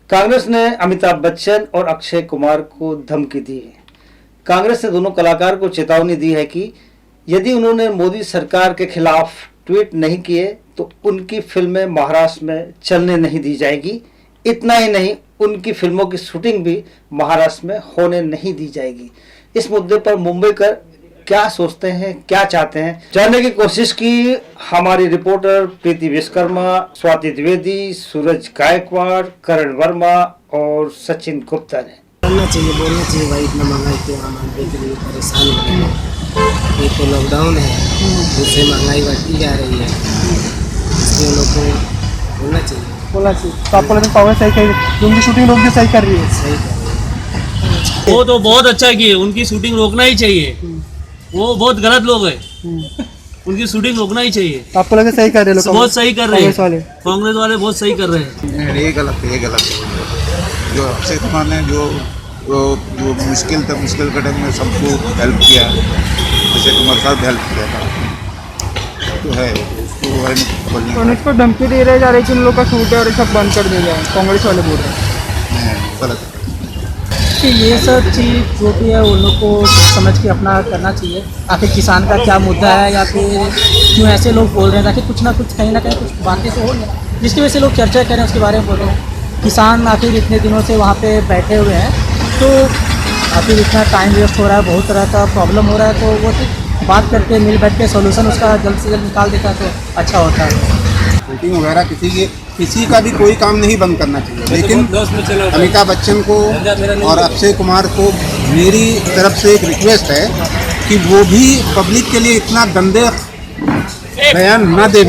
कांग्रेस ने अमिताभ बच्चन और अक्षय कुमार को धमकी दी है। कांग्रेस ने दोनों कलाकार को चेतावनी दी है कि यदि उन्होंने मोदी सरकार के खिलाफ ट्वीट नहीं किए तो उनकी फिल्में महाराष्ट्र में चलने नहीं दी जाएगी। इतना ही नहीं, उनकी फिल्मों की शूटिंग भी महाराष्ट्र में होने नहीं दी जाएगी। इस मुद्दे पर मुंबईकर क्या सोचते हैं, क्या चाहते हैं, जानने की कोशिश की हमारी रिपोर्टर प्रीति विश्वकर्मा, स्वाति द्विवेदी, सूरज गायकवाड़, करण वर्मा और सचिन गुप्ता ने। बोलना चाहिए भाई, इतना महंगाई क्यों आम आदमी के लिए परेशान हो रहे हैं। एक तो लॉकडाउन है, दूसरे महंगाई बढ़ती जा रही है, इसलिए लोग को बोलना चाहिए। तो आपको लगता है कांग्रेस सही कर रही है, उनकी शूटिंग रोक के सही कर रही है? सही कर रही है। वो तो बहुत अच्छा किए, उनकी शूटिंग रोकना ही चाहिए। वो बहुत गलत लोग हैं, उनकी शूटिंग रोकना ही चाहिए। तो आपको लगता है सही कर रहे लोग? बहुत सही कर रहे हैं कांग्रेस वाले बहुत सही कर रहे हैं। ये गलत है, ये गलत है। जो अक्षय कुमार ने जो मुश्किल के टाइम में सबको हेल्प किया, अक्षय कुमार साहब हेल्प किया था, तो है उसको इसको धमकी दे रहे जा रहे कि उन लोग का शूट है और सब बंद कर दिया जाए, कांग्रेस वाले बोल रहे हैं। गलत है। कि ये सब चीज़ जो भी है उन लोग को समझ के अपना करना चाहिए। आखिर किसान का क्या मुद्दा है, या फिर क्यों ऐसे लोग बोल रहे हैं, ताकि कुछ ना कहीं कुछ बातें तो हो जाए जिसकी वजह से लोग चर्चा करें, उसके बारे में बोल रहे हैं। किसान आखिर इतने दिनों से वहाँ पे बैठे हुए हैं, तो आखिर इतना टाइम वेस्ट हो रहा है, बहुत तरह का प्रॉब्लम हो रहा है, तो वो बात करके मिल बैठ के सोल्यूशन उसका जल्द से जल्द निकाल देता है तो अच्छा होता है। शूटिंग वगैरह किसी का भी कोई काम नहीं बंद करना चाहिए, लेकिन अमिताभ बच्चन को और अक्षय कुमार को मेरी तरफ से एक रिक्वेस्ट है कि वो भी पब्लिक के लिए इतना गंदे बयान न दे।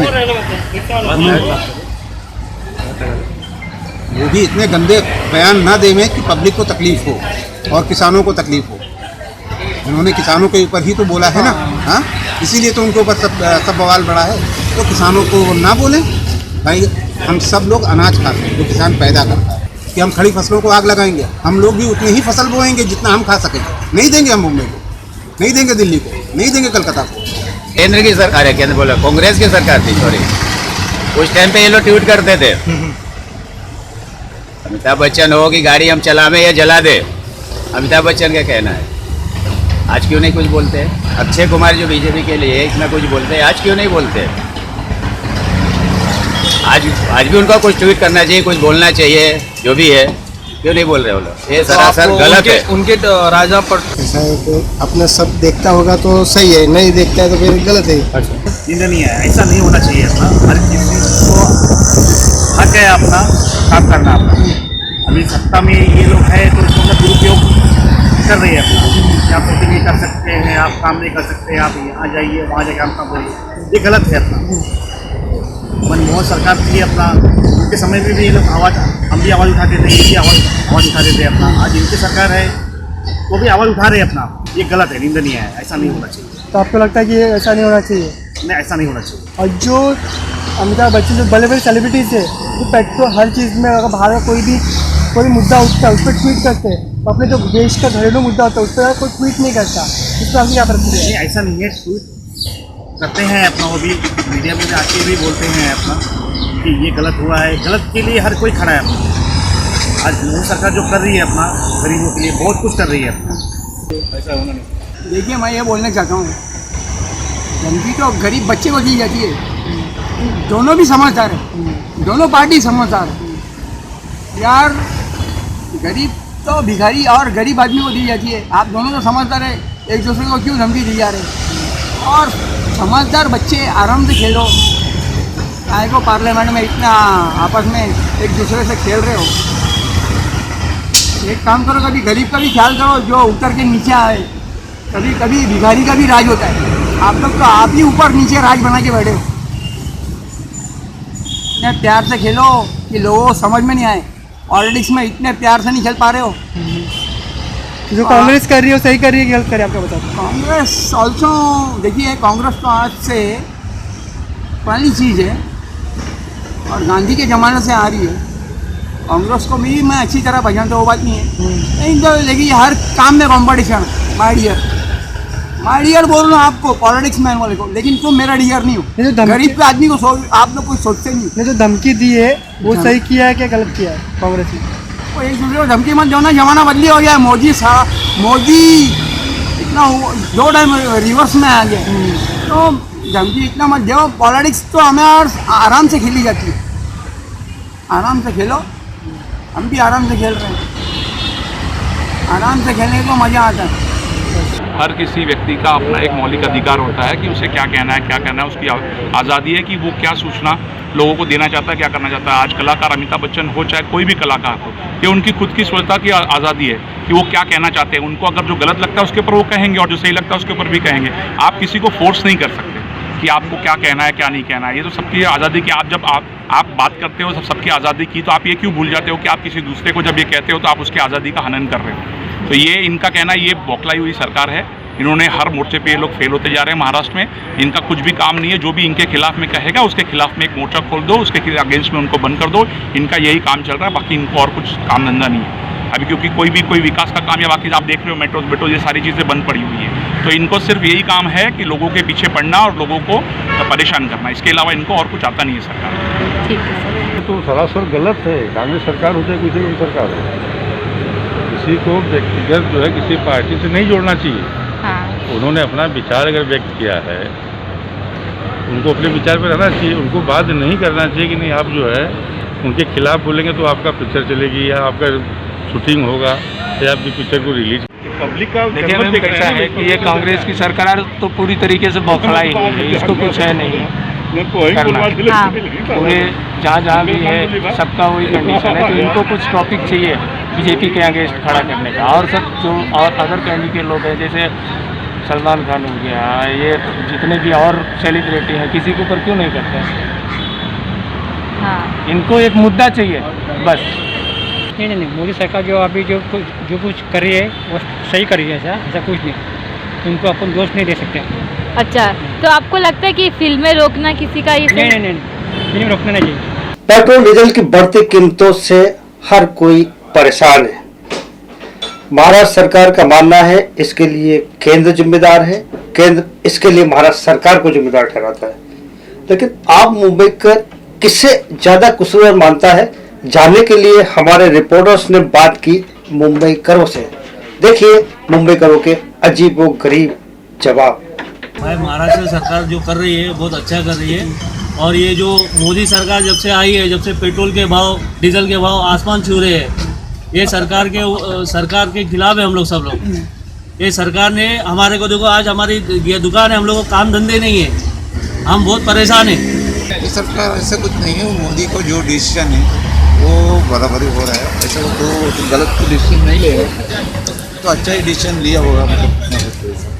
वो भी इतने गंदे बयान न दे में कि पब्लिक को तकलीफ हो और किसानों को तकलीफ हो। उन्होंने किसानों के ऊपर ही तो बोला है ना, हाँ, इसीलिए तो उनके ऊपर सब बवाल बढ़ा है। तो किसानों को ना बोलें भाई, हम सब लोग अनाज खाते हैं जो किसान पैदा करता है। कि हम खड़ी फसलों को आग लगाएंगे, हम लोग भी उतनी ही फसल बोएंगे जितना हम खा सकेंगे। नहीं देंगे हम मुंबई को, नहीं देंगे दिल्ली को, नहीं देंगे कलकत्ता को। केंद्र की सरकार है, केंद्र बोला कांग्रेस की सरकार थी, सॉरी, उस टाइम पे ये लोग ट्वीट करते थे अमिताभ बच्चन हो कि गाड़ी हम चलावे या जला दे, अमिताभ बच्चन का कहना है। आज क्यों नहीं कुछ बोलते? अक्षय कुमार जो बीजेपी के लिए इतना कुछ बोलते हैं, आज क्यों नहीं बोलते? आज भी उनको कुछ ट्वीट करना चाहिए, कुछ बोलना चाहिए, जो भी है, क्यों नहीं बोल रहे वो लोग? ये सरासर गलत है। उनके राजा पर ऐसा है कि अपना सब देखता होगा तो सही है, नहीं देखता है तो फिर गलत है। निंदनीय है, ऐसा नहीं होना चाहिए। अपना हर किसी को हक है अपना काम करना। अपना अभी सत्ता में ये लोग है तो इसका दुरुपयोग कर रही है अपना। आप शूटिंग नहीं कर सकते हैं, आप काम नहीं कर सकते, आप यहाँ जाइए वहाँ जाके हम काम करिए, ये गलत है अपना। मनमोहन सरकार थी अपना, उनके समय में भी ये लोग आवाज़, हम भी आवाज़ उठाते थे, ये भी आवाज़ उठाते थे अपना। आज इनकी सरकार है वो भी आवाज़ उठा रहे हैं अपना, ये गलत है, निंदनीय है, ऐसा नहीं होना चाहिए। तो आपको लगता है कि ऐसा नहीं होना चाहिए? नहीं, ऐसा नहीं होना चाहिए। और जो अमिताभ बच्चन जो बड़े बड़े सेलिब्रिटीज़ है, तो पेट्रोल हर चीज़ में अगर बाहर कोई मुद्दा उठता है उस पर ट्वीट करते हैं, तो अपने जो देश का घरेलू मुद्दा होता है उस पर कोई ट्वीट नहीं करता। इस पर आपकी क्या प्रतिक्रिया है? नहीं, ऐसा नहीं है, ट्वीट करते हैं अपना, वो भी मीडिया में आके भी बोलते हैं अपना कि ये गलत हुआ है। गलत के लिए हर कोई खड़ा है अपना। आज मोदी सरकार जो कर रही है अपना गरीबों के लिए बहुत कुछ कर रही है अपना, ऐसा होना नहीं। देखिए, मैं ये बोलना चाहता हूँ, धमकी तो गरीब बच्चे को दी जाती है। दोनों भी समझदार है, दोनों पार्टी समझदार है यार। गरीब तो भिखारी और गरीब आदमी को दी जाती है, आप दोनों तो समझदार है, एक दूसरे को क्यों धमकी दी जा रही है? और समझदार बच्चे आराम से खेलो, आए को पार्लियामेंट में इतना आपस में एक दूसरे से खेल रहे हो। एक काम करो, कभी गरीब का भी ख्याल करो जो उतर के नीचे आए। कभी कभी भिखारी का भी राज होता है, आप लोग तो आप ही ऊपर नीचे राज बना के बैठे हो। इतने प्यार से खेलो कि लोगों को समझ में नहीं आए। पॉलिटिक्स में इतने प्यार से नहीं खेल पा रहे हो। जो कांग्रेस कर रही है सही कर रही है, गलत कर रही है, आपको बताओ। कांग्रेस ऑल्सो, देखिए, कांग्रेस तो आज से पुरानी चीज़ है और गांधी के ज़माने से आ रही है। कांग्रेस को भी मैं अच्छी तरह पहचानता हूँ, वो बात नहीं है। लेकिन तो देखिए, हर काम में कॉम्पिटिशन, माय डियर, मैं डियर बोल रहा हूँ आपको, पॉलिटिक्स मैन वाले को, लेकिन तुम मेरा डियर नहीं ये हो। जो धमकी- गरीब के आदमी को आप लोग कुछ सोचते नहीं। ने जो धमकी दी है वो सही किया है क्या गलत किया है कांग्रेस ने? वो एक दूसरे को धमकी मत दो ना, जमाना बदली हो गया है। मोदी इतना दो टाइम रिवर्स में आ गया, तो धमकी इतना मत दो। पॉलिटिक्स तो हमें और आराम से खेली जाती है, आराम से खेलो। हम भी आराम से खेल रहे हैं, आराम से खेलने को मज़ा आता है। हर किसी व्यक्ति का अपना एक मौलिक अधिकार होता है कि उसे क्या कहना है, क्या करना है। उसकी आज़ादी है कि वो क्या सूचना लोगों को देना चाहता है, क्या करना चाहता है। आज कलाकार अमिताभ बच्चन हो चाहे कोई भी कलाकार हो, ये उनकी खुद की स्वतंत्रता की आज़ादी है कि वो क्या कहना चाहते हैं। उनको अगर जो गलत लगता है उसके ऊपर वो कहेंगे और जो सही लगता है उसके ऊपर भी कहेंगे। आप किसी को फोर्स नहीं कर सकते कि आपको क्या कहना है क्या नहीं कहना है। ये तो सबकी आज़ादी की आप जब आप बात करते हो सबकी आज़ादी की, तो आप ये क्यों भूल जाते हो कि आप किसी दूसरे को जब ये कहते हो तो आप उसकी आज़ादी का हनन कर रहे हो। तो ये इनका कहना, ये बौखलाई हुई सरकार है। इन्होंने हर मोर्चे पे ये लोग फेल होते जा रहे हैं। महाराष्ट्र में इनका कुछ भी काम नहीं है। जो भी इनके खिलाफ में कहेगा उसके खिलाफ में एक मोर्चा खोल दो, उसके अगेंस्ट में उनको बंद कर दो। इनका यही काम चल रहा है, बाकी इनको और कुछ काम धंधा नहीं है अभी, क्योंकि कोई विकास का काम या बाकी आप देख रहे हो मेट्रो ये सारी चीज़ें बंद पड़ी हुई है। तो इनको सिर्फ यही काम है कि लोगों के पीछे पड़ना और लोगों को परेशान करना, इसके अलावा इनको और कुछ आता नहीं है सरकार। ठीक है सर। तो सरासर गलत है। कांग्रेस सरकार हो चाहे किसी भी सरकार हो, किसी को व्यक्तिगत जो है किसी पार्टी से नहीं जोड़ना चाहिए। हाँ। उन्होंने अपना विचार अगर व्यक्त किया है, उनको अपने विचार पर रहना चाहिए। उनको बाध्य नहीं करना चाहिए कि नहीं आप जो है उनके खिलाफ बोलेंगे तो आपका पिक्चर चलेगी या आपका शूटिंग होगा या आपकी पिक्चर को रिलीज। पब्लिक का देखिए मैम कैसा है कि ये कांग्रेस की सरकार तो पूरी तरीके से बौखलाई है, इसको कुछ है नहीं करना। हाँ। पूरे जहाँ भी है सबका वही कंडीशन है, तो इनको कुछ टॉपिक चाहिए बीजेपी के अगेंस्ट खड़ा करने का। और सब जो और अदर कैंडिडेट लोग हैं जैसे सलमान खान हो गया, ये जितने भी और सेलिब्रिटी हैं, किसी के ऊपर क्यों नहीं करते हैं? हाँ। इनको एक मुद्दा चाहिए बस। नहीं, मोदी सरकार जो अभी जो कुछ कर रही है वो सही कर रही है, ऐसा कुछ नहीं। इनको अपन दोष नहीं दे सकते। अच्छा, तो आपको लगता है कि फिल्में रोकना किसी का ये नहीं, फिल्म रोकना नहीं चाहिए। पेट्रोल डीजल की बढ़ती कीमतों से हर कोई परेशान है। महाराष्ट्र सरकार का मानना है इसके लिए केंद्र जिम्मेदार है, केंद्र इसके लिए महाराष्ट्र सरकार को जिम्मेदार ठहराता है। लेकिन आप मुंबई कर किससे ज्यादा कसूरवार मानता है, जानने के लिए हमारे रिपोर्टर्स ने बात की मुंबई करों से। देखिए मुंबई करों के अजीबोगरीब जवाब। भाई महाराष्ट्र सरकार जो कर रही है बहुत अच्छा कर रही है। और ये जो मोदी सरकार जब से आई है, जब से पेट्रोल के भाव डीजल के भाव आसमान छू रहे हैं, ये सरकार के खिलाफ है हम लोग सब लोग। ये सरकार ने हमारे को देखो, आज हमारी ये दुकान है, हम लोग को काम धंधे नहीं है, हम बहुत परेशान हैं। सरकार ऐसा कुछ नहीं है। मोदी को जो डिसीजन है वो बराबरी हो रहा है। ऐसा तो गलत डिसीजन नहीं ले रहे, तो अच्छा ही डिसीजन लिया होगा। मतलब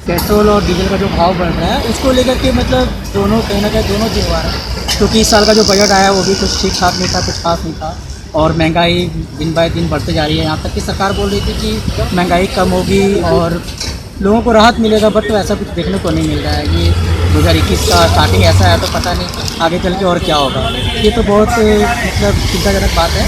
पेट्रोल और डीजल का जो भाव बढ़ रहा है उसको लेकर के मतलब दोनों कहीं ना कहीं दोनों जिम्मेवार है, क्योंकि इस साल का जो बजट आया वो भी कुछ ठीक ठाक नहीं था, कुछ खास नहीं था। और महंगाई दिन बाय दिन बढ़ते जा रही है। यहाँ तक कि सरकार बोल रही थी कि महंगाई कम होगी और लोगों को राहत मिलेगा, बट तो ऐसा कुछ देखने को नहीं मिल रहा है। ये 2021 का स्टार्टिंग ऐसा है, तो पता नहीं आगे चल के और क्या होगा। ये तो बहुत मतलब चिंताजनक बात है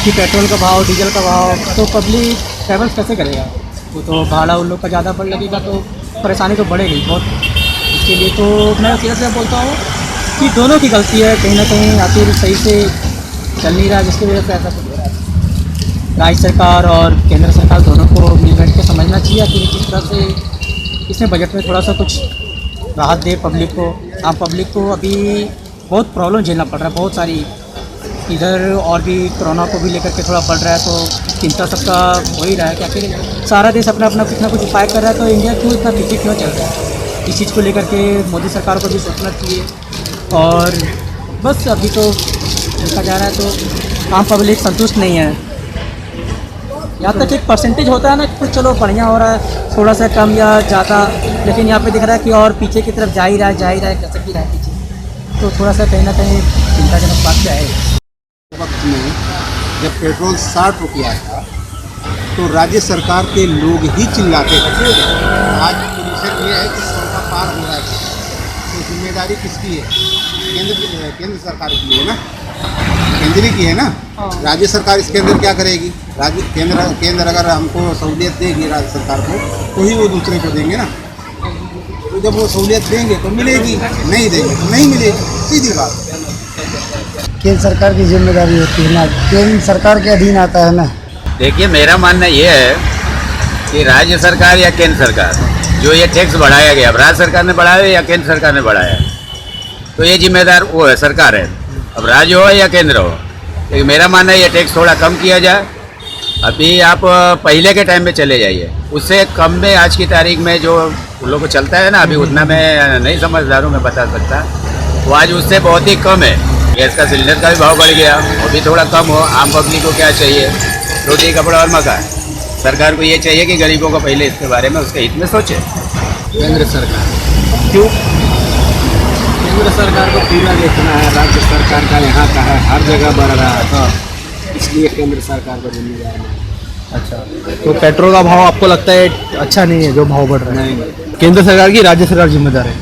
कि पेट्रोल का भाव, डीजल का भाव, तो पब्लिक ट्रैवल्स कैसे करेगा? वो तो भाड़ा उन लोग का ज़्यादा बढ़ लगेगा तो परेशानी तो बढ़ेगी बहुत। इसके लिए तो मैं सीरियसली बोलता हूँ कि दोनों की गलती है, कहीं ना कहीं आखिर सही से चल नहीं रहा, जिसकी वजह से ऐसा कुछ हो रहा है। राज्य सरकार और केंद्र सरकार दोनों को मिल बैठ के समझना चाहिए कि किस तरह से इसमें बजट में थोड़ा सा कुछ राहत दे पब्लिक को। आम पब्लिक को अभी बहुत प्रॉब्लम झेलना पड़ रहा है, बहुत सारी इधर, और भी कोरोना को भी लेकर के थोड़ा बढ़ रहा है, तो चिंता सबका हो ही रहा है कि आखिर सारा देश अपना अपना कुछ ना कुछ उपाय कर रहा है, तो इंडिया क्यों इतना पीछे क्यों चल रहा है? इस चीज़ को लेकर के मोदी सरकार को भी सोचना चाहिए। और बस अभी तो देखा जा रहा है तो आम पब्लिक संतुष्ट नहीं है। यहाँ तक एक परसेंटेज होता है ना कि कुछ चलो बढ़िया हो रहा है, थोड़ा सा कम या ज़्यादा, लेकिन यहाँ पे दिख रहा है कि और पीछे की तरफ जा ही रहा है, कैसे ही रहा है पीछे। तो थोड़ा सा कहीं ना कहीं चिंताजनक बात क्या है। वक्त में जब पेट्रोल 60 रुपया था तो राज्य सरकार के लोग ही चिल्लाते थे। आज पोजीशन ये है कि 100 का पार हो रहा है, तो जिम्मेदारी किसकी है? केंद्र सरकार की है ना, केंद्र की है ना। राज्य सरकार इसके अंदर क्या करेगी? केंद्र अगर हमको सहूलियत देगी राज्य सरकार को, तो ही वो दूसरे को देंगे ना। तो जब वो सहूलियत देंगे तो मिलेगी, नहीं देंगे तो नहीं मिलेगी, सीधी बात। केंद्र सरकार की जिम्मेदारी होती है ना, केंद्र सरकार के अधीन आता है ना। देखिए मेरा मानना ये है कि राज्य सरकार या केंद्र सरकार जो ये टैक्स बढ़ाया गया, अब राज्य सरकार ने बढ़ाया या केंद्र सरकार ने बढ़ाया, तो ये जिम्मेदार वो है, सरकार है। अब राज्य हो या केंद्र हो, लेकिन मेरा मानना है ये टैक्स थोड़ा कम किया जाए। अभी आप पहले के टाइम में चले जाइए, उससे कम में आज की तारीख में जो उन लोग को चलता है ना, अभी उतना मैं नहीं समझदारों में बता सकता, वो आज उससे बहुत ही कम है। गैस का सिलेंडर का भी भाव बढ़ गया, वो भी थोड़ा कम हो। आम पब्लिक को क्या चाहिए? रोटी कपड़ा और मकान। सरकार को ये चाहिए कि गरीबों को पहले इसके बारे में उसके हित में सोचे। केंद्र सरकार क्यों? केंद्र सरकार को पूरा देखना है, राज्य सरकार का यहाँ का है, हर जगह बढ़ रहा है, इसलिए केंद्र सरकार को जिम्मेदार है। अच्छा, तो पेट्रोल का भाव आपको लगता है अच्छा नहीं है जो भाव बढ़ रहा है? केंद्र सरकार की राज्य सरकार जिम्मेदार है?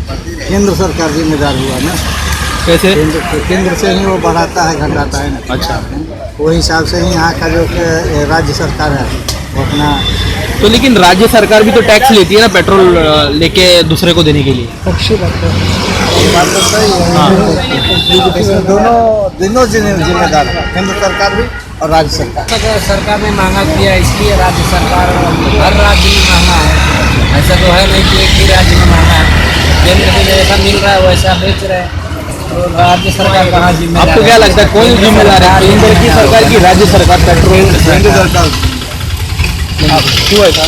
केंद्र सरकार जिम्मेदार हुआ ना, कैसे? केंद्र से ही वो बढ़ाता है घटाता है ना। अच्छा, वो हिसाब से ही यहाँ का जो राज्य सरकार है वो अपना। तो लेकिन राज्य सरकार भी तो टैक्स लेती है ना पेट्रोल लेके दूसरे को देने के लिए। अच्छी बात है। बात तो सही है, दोनों जिम्मेदार है, केंद्र सरकार भी और राज्य सरकार। सरकार ने महंगा किया इसलिए राज्य सरकार हर राज्य में महंगा है, ऐसा तो है नहीं कि एक ही राज्य में महंगा है। केंद्र से जैसा मिल रहा है वैसा बेच रहे हैं, तो राज्य सरकार कहाँ जिम्मेदार? आपको क्या लगता है कौन जिम्मेदार है, केंद्र की सरकार की राज्य सरकार? पेट्रोल केंद्र सरकार क्यों ऐसा?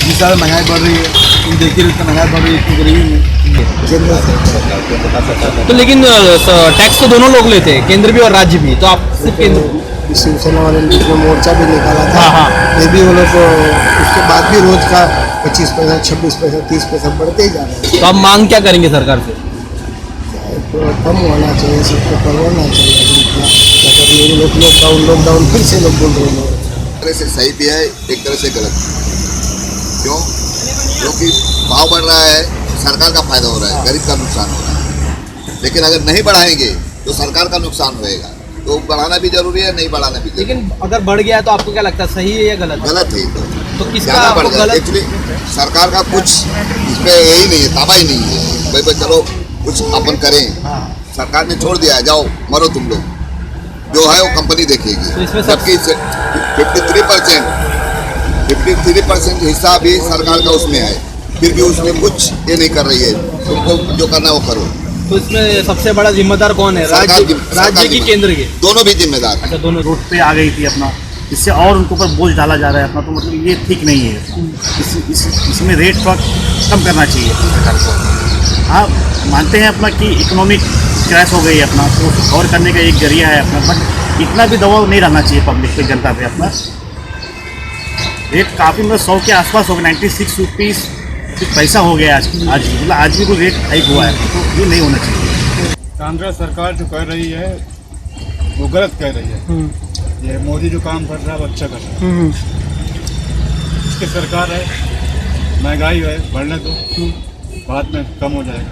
जिस साल महंगाई बढ़ रही है, देखिए इतना महंगाई बढ़ रही है, इतनी गरीबी में। तो लेकिन टैक्स तो दोनों लोग लेते हैं, केंद्र भी और राज्य भी, तो आप सिर्फ केंद्र। शिवसेना वाले ने जो मोर्चा भी निकाला था, हाँ। ये भी वो लोग उसके बाद भी रोज का 25 पैसा, 26 पैसा, 30 पैसा बढ़ते ही जा रहे हैं। तो आप मांग क्या करेंगे सरकार से? तो कम होना चाहिए, सबको करवाना चाहिए। अगर ये लोग लॉकडाउन फिर से लोग बोल रहे हैं, एक तरह से सही भी है, एक तरह से गलत भी। क्यों? क्योंकि भाव बढ़ रहा है, सरकार का फायदा हो रहा है, गरीब का नुकसान हो रहा है। लेकिन अगर नहीं बढ़ाएंगे तो सरकार का नुकसान होएगा, तो बढ़ाना भी जरूरी है, नहीं बढ़ाना भी जरूरी है। लेकिन अगर बढ़ गया तो आपको क्या लगता है, सही है या गलत? गलत है तो किसका ज़्यादा बढ़ आपको जाए। गलत? एक्चुअली सरकार का कुछ इसमें यही नहीं है, ताबा ही नहीं है। भाई चलो कुछ अपन करें, सरकार ने छोड़ दिया है, जाओ मरो तुम लोग, जो है वो कंपनी देखेगी। तो इसमें जबकि 53% हिस्सा भी सरकार का उसमें है, फिर भी उसमें कुछ ये नहीं कर रही है। तुमको जो करना है वो करो। तो इसमें सबसे बड़ा जिम्मेदार कौन है, राज्य की केंद्र के? दोनों भी जिम्मेदार। अच्छा, दोनों रोड पे आ गई थी अपना, इससे और उनके ऊपर बोझ डाला जा रहा है अपना, तो मतलब ये ठीक नहीं है। इसमें रेट थोड़ा कम करना चाहिए सरकार को। हाँ, मानते हैं अपना कि इकोनॉमिक क्रैश हो गई है अपना, तो उसको कवर करने का एक जरिया है अपना, बट इतना भी दबाव नहीं रहना चाहिए पब्लिक पे, जनता पे अपना। रेट काफ़ी मतलब 100 के आसपास हो गया, 96 रुपीज़ कुछ पैसा हो गया आज मतलब आज भी कोई रेट हाइक हुआ है, तो ये नहीं होना चाहिए। कांग्रेस सरकार जो कर रही है वो गलत कह रही है। ये मोदी जो काम कर रहा है वो अच्छा कर रहा है। इसकी सरकार है, महंगाई है, बढ़ने दो, बाद में कम हो जाएगा।